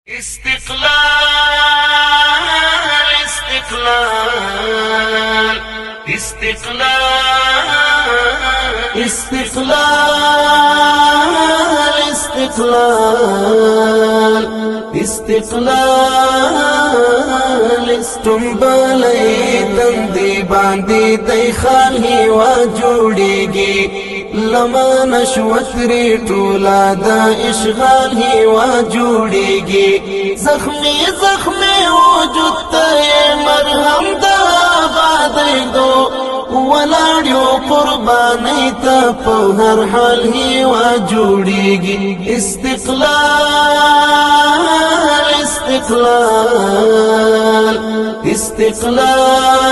استقلال استقلال استقلال استقلال استقلال استقلال استنبلي تندي باندي دي خالي وجوديگي لما نشوتري طولا دا اشغال هي وجوديگي زخمي زخمي وجود ته مرهم دا بادي دو ولاړیو قرباني ته په هر حال هي وجوديگي استقلال استقلال استقلال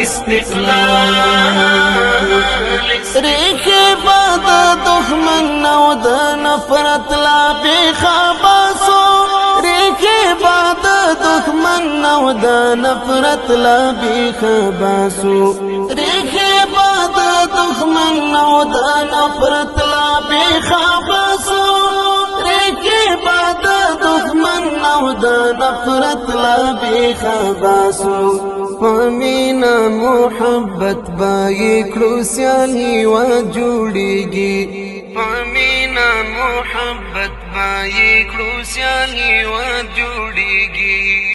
استقلال ریخی باد دخمن نو دا نفرت لا بی خباسو ریخی باد دخمن نو دا نفرت لا بی خباسو ریخی باد دخمن نو دا نفرت لا بی خباسو ریخی باد دخمن نو دا نفرت لا بی خباسو فمینا محبت بائی کروسیالی وجودیگی فمینا محبت بائی کروسیالی وجودیگی